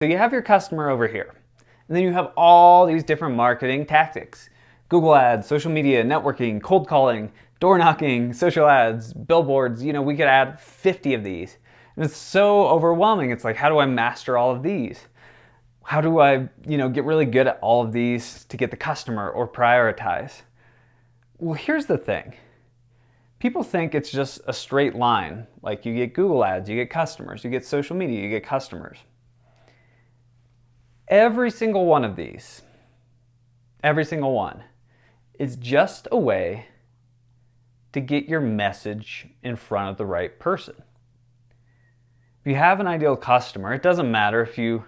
So you have your customer over here, and then you have all these different marketing tactics. Google ads, social media, networking, cold calling, door knocking, social ads, billboards, we could add 50 of these. And it's so overwhelming. It's like, how do I master all of these? How do I, get really good at all of these to get the customer or prioritize? Well, here's the thing. People think it's just a straight line. Like you get Google ads, you get customers, you get social media, you get customers. Every single one of these, every single one, is just a way to get your message in front of the right person. If you have an ideal customer, it doesn't matter if you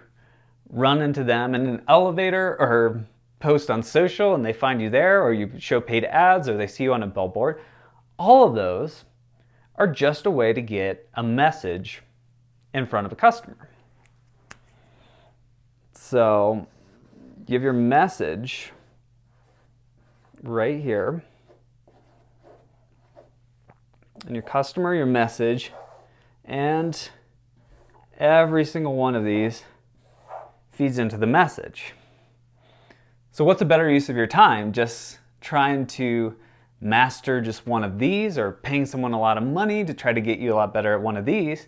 run into them in an elevator or post on social and they find you there, or you show paid ads, or they see you on a billboard. All of those are just a way to get a message in front of a customer. So you have your message right here, and your customer, your message, and every single one of these feeds into the message. So what's a better use of your time? Just trying to master just one of these, or paying someone a lot of money to try to get you a lot better at one of these,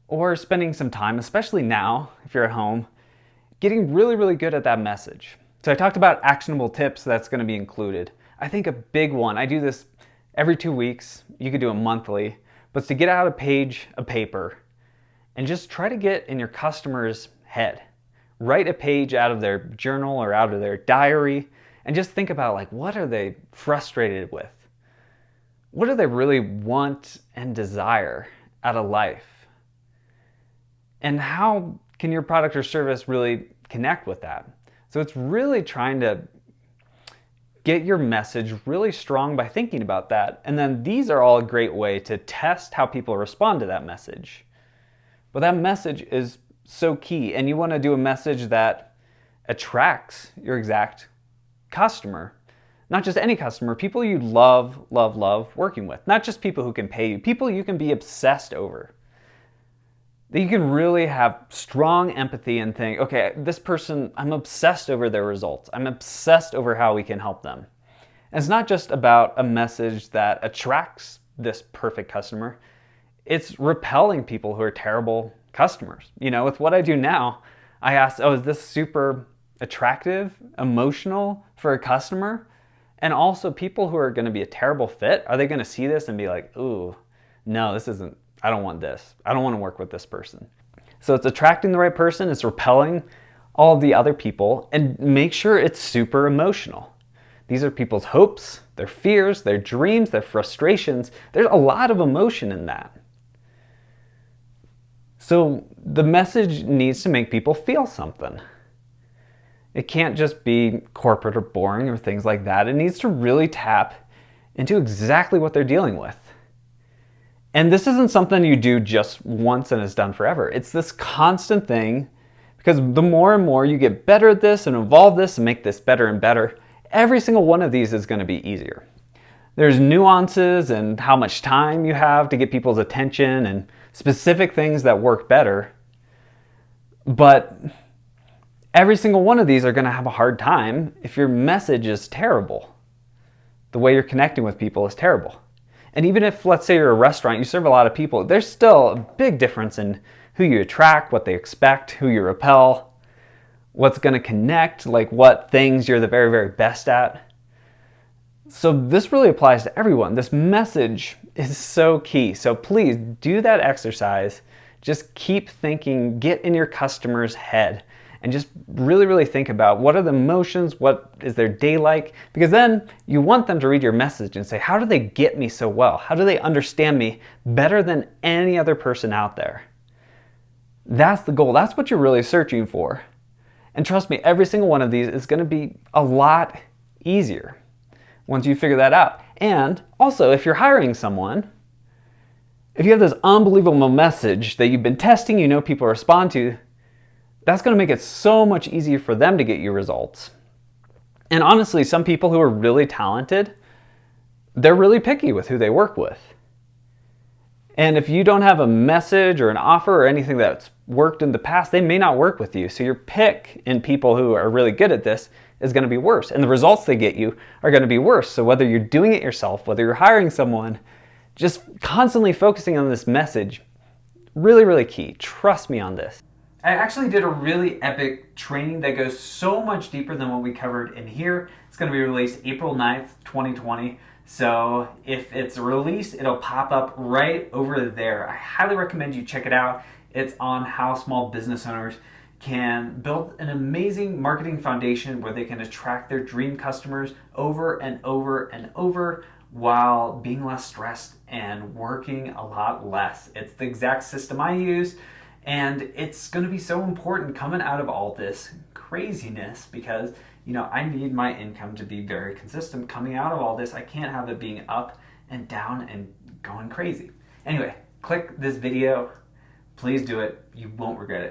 or spending some time, especially now if you're at home, getting really, really good at that message. So I talked about actionable tips that's going to be included. I think a big one, I do this every 2 weeks, you could do it monthly, but it's to get out a page of paper and just try to get in your customer's head. Write a page out of their journal or out of their diary and just think about, like, what are they frustrated with? What do they really want and desire out of life? And how can your product or service really connect with that? So it's really trying to get your message really strong by thinking about that. And then these are all a great way to test how people respond to that message. But that message is so key, and you want to do a message that attracts your exact customer. Not just any customer, people you love working with. Not just people who can pay you, people you can be obsessed over. That you can really have strong empathy and think, okay, this person, I'm obsessed over their results. I'm obsessed over how we can help them. And it's not just about a message that attracts this perfect customer. It's repelling people who are terrible customers. With what I do now, I ask, is this super attractive, emotional for a customer? And also people who are going to be a terrible fit, are they going to see this and be like, ooh, no, this isn't, I don't want this. I don't want to work with this person. So it's attracting the right person, it's repelling all of the other people, and make sure it's super emotional. These are people's hopes, their fears, their dreams, their frustrations. There's a lot of emotion in that. So the message needs to make people feel something. It can't just be corporate or boring or things like that. It needs to really tap into exactly what they're dealing with. And this isn't something you do just once and it's done forever. It's this constant thing, because the more and more you get better at this and evolve this and make this better and better, every single one of these is going to be easier. There's nuances and how much time you have to get people's attention and specific things that work better. But every single one of these are going to have a hard time if your message is terrible. The way you're connecting with people is terrible. And even if, let's say you're a restaurant, you serve a lot of people, there's still a big difference in who you attract, what they expect, who you repel, what's going to connect, like what things you're the very, very best at. So this really applies to everyone. This message is so key. So please do that exercise. Just keep thinking, get in your customer's head, and just really, really think about what are the emotions, what is their day like, because then you want them to read your message and say, how do they get me so well? How do they understand me better than any other person out there? That's the goal. That's what you're really searching for. And trust me, every single one of these is going to be a lot easier once you figure that out. And also, if you're hiring someone, if you have this unbelievable message that you've been testing, people respond to, that's going to make it so much easier for them to get you results. And honestly, some people who are really talented, they're really picky with who they work with. And if you don't have a message or an offer or anything that's worked in the past, they may not work with you. So your pick in people who are really good at this is going to be worse. And the results they get you are going to be worse. So whether you're doing it yourself, whether you're hiring someone, just constantly focusing on this message, really, really key. Trust me on this. I actually did a really epic training that goes so much deeper than what we covered in here. It's going to be released April 9th, 2020. So if it's released, it'll pop up right over there. I highly recommend you check it out. It's on how small business owners can build an amazing marketing foundation where they can attract their dream customers over and over and over while being less stressed and working a lot less. It's the exact system I use, and it's going to be so important coming out of all this craziness because I need my income to be very consistent coming out of all this. I can't have it being up and down and going crazy. Anyway, click this video. Please do it. You won't regret it.